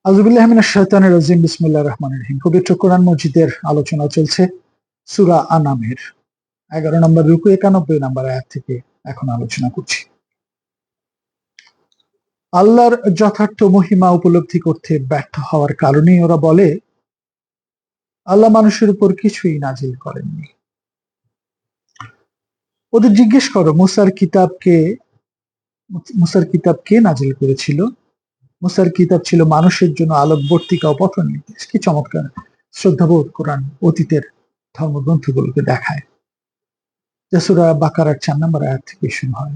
আউযুবিল্লাহি মিনাশ শাইতানির রাজিম বিসমিল্লাহির রহমানির রহিম। পবিত্র কোরআন মজিদের আলোচনা চলছে সূরা আনামের 11 নম্বর রুকু 91 নম্বর আয়াত থেকে এখন আলোচনা করছি। আল্লাহর যথার্থ মহিমা উপলব্ধি করতে ব্যর্থ হওয়ার কারণেই ওরা বলে আল্লাহ মানুষের উপর কিছুই নাজিল করেননি। ওদের জিজ্ঞেস করো মুসার কিতাব কে নাজিল করেছিল? মুসার কিতাব ছিল মানুষের জন্য আলোকবর্তিকা ও পথ নির্দেশ। কি চমৎকার শ্রদ্ধাবোধ কোরআন অতীতের ধর্মগ্রন্থগুলোকে দেখায়, যা সূরা বাকারার 4 নম্বর আয়াত থেকে শুরু হয়।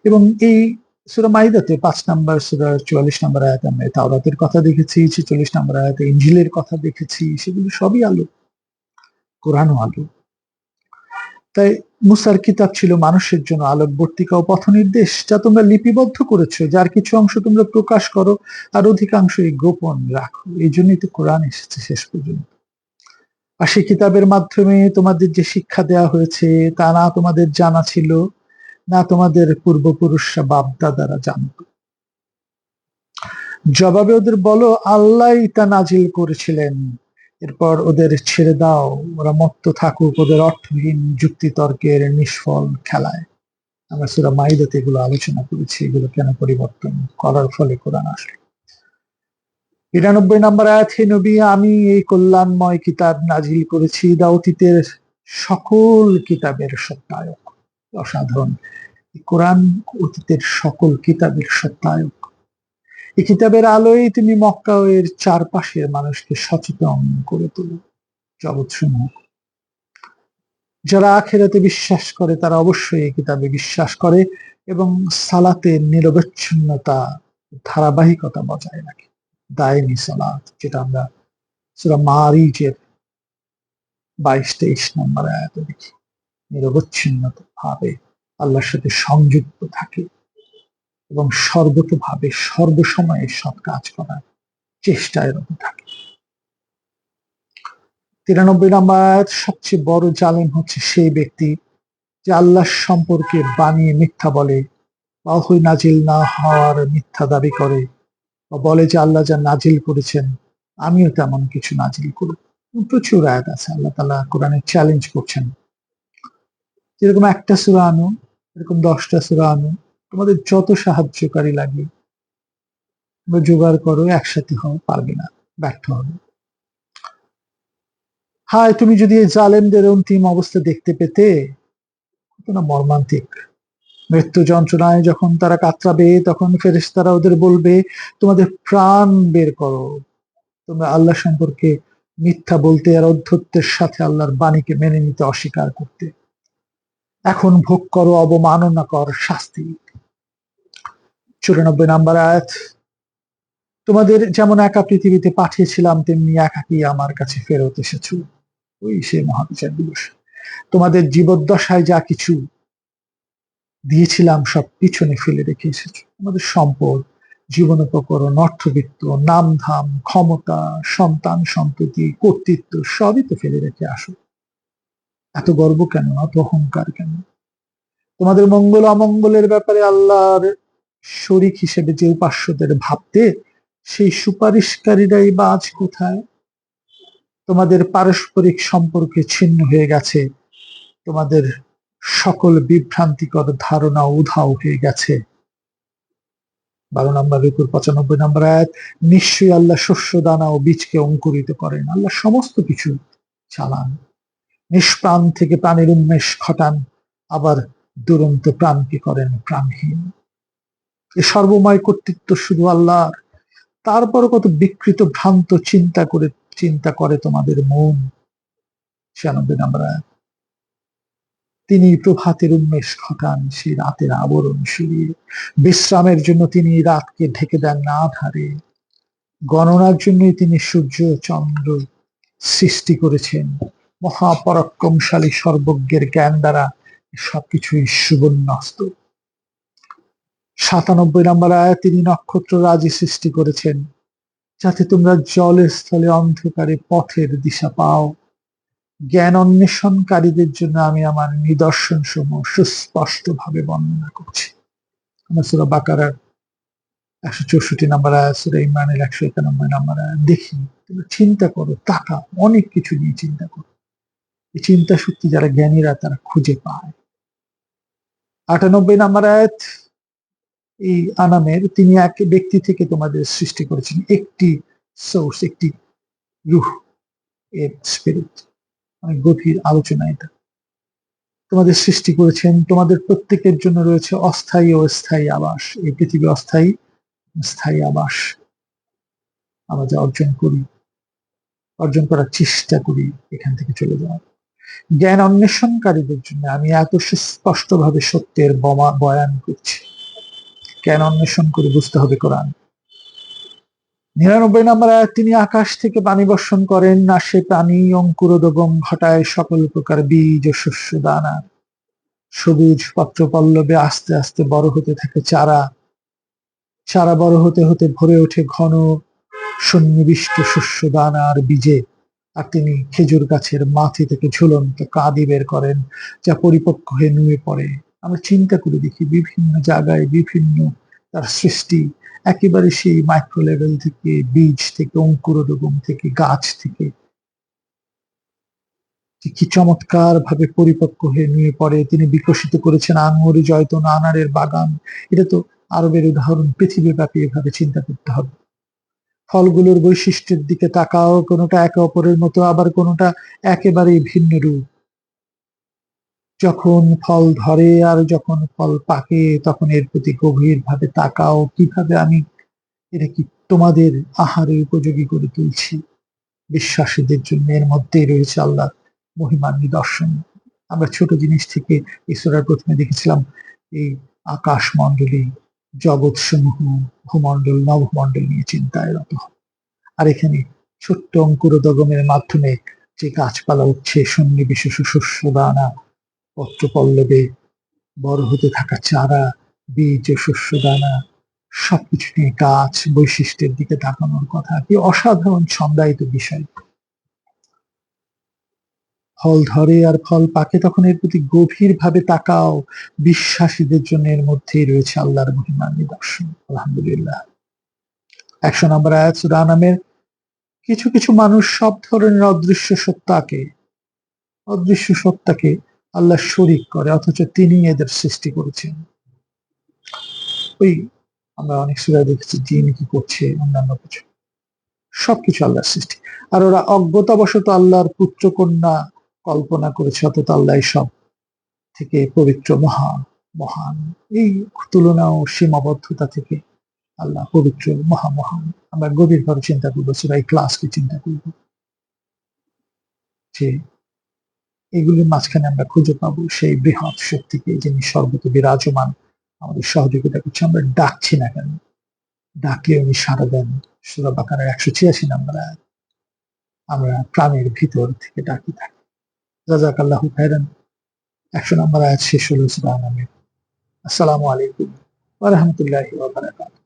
এবং এই সূরা মাইদাতে 5 নম্বর, সূরা 44 নম্বর আয়াতে আমরা তাওরাতের কথা দেখেছি, 46 নম্বর আয়াতে ইনজিলের কথা দেখেছি। সেগুলো সবই আলো, কোরআনও আলো। তাই মুসার কিতাব ছিল মানুষের জন্য আলোকবর্তিকা ও পথ নির্দেশ, যা তোমরা লিপিবদ্ধ করেছো, যার কিছু অংশ তোমরা প্রকাশ করো আর অধিকাংশই গোপন রাখো। এই জন্যই তো কোরআন এসেছে শেষ পর্যন্ত। আর সেই কিতাবের মাধ্যমে তোমাদের যে শিক্ষা দেওয়া হয়েছে তা না তোমাদের জানা ছিল, না তোমাদের পূর্বপুরুষরা বাপ দাদারা জানত। জবাবে ওদের বলো আল্লাহ তা নাজিল করেছিলেন, এরপর ওদের ছেড়ে দাও, ওরা মত্ত থাকুক ওদের অর্থহীন যুক্তিতর্কের নিষ্ফল খেলায়। আমরা সূরা মাইদাতে এগুলো আলোচনা করেছি, এগুলো কেন পরিবর্তন করার ফলে কোরআন আসলো। ৯২ নম্বর আয়াত, হে নবী, আমি এই কল্যাণময় কিতাব নাজিল করেছি যা অতীতের সকল কিতাবের সত্যায়ক। অসাধারণ! কোরআন অতীতের সকল কিতাবের সত্যায়ক। এই কিতাবের আলোয় তুমি মক্কা ও এর চারপাশের মানুষকে সচেতন করে তোলো। জগৎসমূহ যারা আখিরাতে বিশ্বাস করে তারা অবশ্যই এই কিতাবে বিশ্বাস করে এবং সালাতের নিরবচ্ছিন্নতা ধারাবাহিকতা বজায় রাখে। দায়েমি সালাত, যেটা আমরা সূরা মারিজের 22-23 নম্বর আয়াতে দেখি। নিরবচ্ছিন্নত ভাবে আল্লাহর সাথে সংযুক্ত থাকে এবং সর্বতভাবে সর্বসময়ে সৎ কাজ করার চেষ্টায় রত থাকে। 93 নম্বর আয়াত, সবচেয়ে বড় জালেম হচ্ছে সেই ব্যক্তি যে আল্লাহ সম্পর্কে বানিয়ে মিথ্যা বলে বা ওহী নাজিল না হওয়ার মিথ্যা দাবি করে বা বলে যে আল্লাহ যা নাজিল করেছেন আমিও তেমন কিছু নাজিল করব। প্রচুর আয়াত আছে, আল্লাহ তাআলা কোরআনে চ্যালেঞ্জ করছেন, যেরকম একটা সূরা আনো, এরকম 10টা সূরা আনো, তোমাদের যত সাহায্যকারী লাগে বা জোগাড় করো, একসাথে হও, পারবে না, ব্যর্থ হবে। হায়, তুমি যদি এই জালেমদের অন্তিম অবস্থা দেখতে পেতে, কত না মর্মান্তিক। মৃত্যু যন্ত্রণায় যখন তারা কাতরাবে তখন ফেরেশতারা ওদের বলবে তোমাদের প্রাণ বের করো, তোমরা আল্লাহ সম্পর্কে মিথ্যা বলতে আর অধ্যত্বের সাথে আল্লাহর বাণীকে মেনে নিতে অস্বীকার করতে। এখন ভোগ করো অবমাননাকর শাস্তি। 94 নম্বর আয়াত, তোমাদের যেমন একা পৃথিবীতে পাঠিয়েছিলাম তেমনি একাকী আমার কাছে ফেরত এসেছো। ওই সে মহাবিচার দিবস। তোমাদের জীবদ্দশায় যা কিছু দিয়েছিলাম সব পিছনে ফেলে রেখে এসেছো। আমাদের সম্পদ, জীবনোপকরণ, অর্থবিত্ত, নামধাম, ক্ষমতা, সন্তান সন্ততি, কর্তৃত্ব সবই তো ফেলে রেখে আসো। এত গর্ব কেন, এত অহংকার কেন? তোমাদের মঙ্গল অমঙ্গলের ব্যাপারে আল্লাহর শরীক হিসেবে যে উপাস্যদের ভাবতে, সেই সুপারিশকারীরাই বা আজ কোথায়? তোমাদের পারস্পরিক সম্পর্কে ছিন্ন হয়ে গেছে, তোমাদের সকল বিভ্রান্তিকর ধারণা উধাও হয়ে গেছে। 12 নম্বর রুকুর 95 নম্বর আয়াত, নিশ্চয়ই আল্লাহ শস্য দানা ও বীজকে অঙ্কুরিত করেন। আল্লাহ সমস্ত কিছু চালান, নিষ্প্রাণ থেকে প্রাণের উন্মেষ ঘটান, আবার দুরন্ত প্রাণকে করেন প্রাণহীন। এই সর্বময় কর্তৃত্ব শুধু আল্লাহর। তারপর কত বিকৃত ভ্রান্ত চিন্তা করে তোমাদের মন। 96 নম্বর আয়াত, তিনি প্রভাতের উন্মেষ ঘটান সেই রাতের আবরণ সরিয়ে, বিশ্রামের জন্য তিনি রাতকে ঢেকে দেন না আধারে, গণনার জন্যই তিনি সূর্য চন্দ্র সৃষ্টি করেছেন। মহাপরাক্রমশালী সর্বজ্ঞের জ্ঞান দ্বারা সবকিছুই সুবর্ণাস্ত। 97 নম্বর আয়াত, তিনি নক্ষত্র রাজি সৃষ্টি করেছেন যাতে তোমরা জলে স্থলে অন্ধকারে পথের দিশা পাও। জ্ঞান অন্বেষণকারীদের জন্য আমি আমার নিদর্শন সমূহ সুস্পষ্ট ভাবে বর্ণনা করছি। আমরা সূরা বাকারার 164 নম্বর আয়াত সূরা ইমরানের 191 নম্বর আয়াত। দেখি, তুমি চিন্তা করো, তাকা, অনেক কিছু নিয়ে চিন্তা করো। এই চিন্তা শক্তি যারা জ্ঞানীরা তারা খুঁজে পায়। 98 নম্বর আয়াত, এই আনামের, তিনি এক ব্যক্তি থেকে তোমাদের সৃষ্টি করেছেন, একটি সোর্স, একটি রূহ, এর স্পিরিট। অনেক গভীর আলোচনা এটা। তোমাদের সৃষ্টি করেছেন, তোমাদের প্রত্যেকের জন্য রয়েছে অস্থায়ী ও স্থায়ী আবাস। এই পৃথিবী অস্থায়ী, স্থায়ী আবাস। আমরা যা অর্জন করার চেষ্টা করি এখান থেকে চলে যাওয়া। জ্ঞান অন্বেষণকারীদের জন্য আমি এত স্পষ্টভাবে সত্যের বয়ান করছি। জ্ঞান অন্বেষণ করে বুঝতে হবে কোরআন। 99 নম্বর আয়াত, তিনি আকাশ থেকে পানি বর্ষণ করেন, না সে পানি অঙ্কুরোদ্গম ঘটায় সকল প্রকার বীজ ও শস্য দানা। সবুজ পত্র পল্লবে আস্তে আস্তে বড় হতে থাকে চারা। চারা বড় হতে হতে ভরে ওঠে ঘন সন্নিবিষ্ট শস্য দানা আর বীজে। আর তিনি খেজুর গাছের মাথি থেকে ঝুলন্ত কাঁদি বের করেন, যা পরিপক্ক হয়ে নুয়ে পড়ে। আমরা চিন্তা করে দেখি, বিভিন্ন জায়গায় বিভিন্ন তার সৃষ্টি, একেবারে সেই মাইক্রো লেভেল থেকে, বীজ থেকে, অঙ্কুরোদ্গম থেকে, গাছ থেকে, কি চমৎকার ভাবে পরিপক্ক হয়ে নুয়ে পড়ে। তিনি বিকশিত করেছেন আঙুর, জয়তুন, আনারের বাগান। এটা তো আরবের উদাহরণ, পৃথিবীব্যাপী এভাবে চিন্তা করতে হবে। ফলগুলোর বৈশিষ্ট্যের দিকে তাকাও, কোনোটা একে অপরের মতো, আবার কোনোটা একেবারেই ভিন্ন রূপ। যখন ফল ধরে আর যখন ফল পাকে, তখন এর প্রতি গভীর ভাবে তাকাও, কিভাবে আমি এটা কি তোমাদের আহারে উপযোগী করে তুলছি। বিশ্বাসীদের জন্য এর মধ্যেই রয়েছে আল্লাহ মহিমার নিদর্শন। আমরা ছোট জিনিস থেকে ঈশ্বরের প্রথমে দেখেছিলাম এই আকাশ মণ্ডলী, জগৎ সমূহ, ভূমণ্ডল, নভমণ্ডল নিয়ে চিন্তায় রত। আর এখানে ছোট্ট অঙ্কুরোদ্গমের মাধ্যমে যে গাছপালা উঠছে, সন্নিবিষ্ট শস্য দানা, পত্র পল্লবে বড় হতে থাকা চারা, বীজ ও শস্য দানা, সবকিছু নিয়ে গাছ বৈশিষ্ট্যের দিকে তাকানোর কথা। কি অসাধারণ ছন্দায়িত বিষয়। ফল ধরে আর ফল পাকে, তখন এর প্রতি গভীর ভাবে তাকাও। বিশ্বাসীদের জন্য এর মধ্যেই রয়েছে আল্লাহর মহিমার নিদর্শন। আলহামদুলিল্লাহ। 100 নম্বর আয়াত সূরা আনামের, কিছু কিছু মানুষ সব ধরনের অদৃশ্য সত্তাকে আল্লাহ শরীক করে, অথচ তিনি এদের সৃষ্টি করেছেন। ওই আমরা অনেক সূরায় দেখেছি জিন কি করছে, অন্যান্য কিছু, সবকিছু আল্লাহর সৃষ্টি। আর ওরা অজ্ঞতাবশত আল্লাহর পুত্র কন্যা কল্পনা করেছে, অথচ আল্লাহ সব থেকে পবিত্র, মহান। এই তুলনা ও সীমাবদ্ধতা থেকে আল্লাহ পবিত্র, মহান। আমরা গভীরভাবে চিন্তা করবো, সূরা ইখলাসকে চিন্তা করব, যে এগুলির মাঝখানে আমরা খুঁজে পাবো সেই বৃহৎ শক্তিকে, যিনি সর্বত বিরাজমান, আমাদের সহযোগিতা করছে। আমরা ডাকছি না কেন, ডাকলে উনি সাড়া দেন। সূরা বাকারার 186 নম্বর আয়াত। আমরা প্রাণের ভিতর থেকে ডাকি থাকি। জাযাকাল্লাহু খাইরান। 100 নম্বর আয়াত শেষ হলো সূরা আনামের। আসসালামু আলাইকুম ওয়া রাহমাতুল্লাহি ওয়া বারাকাতুহু।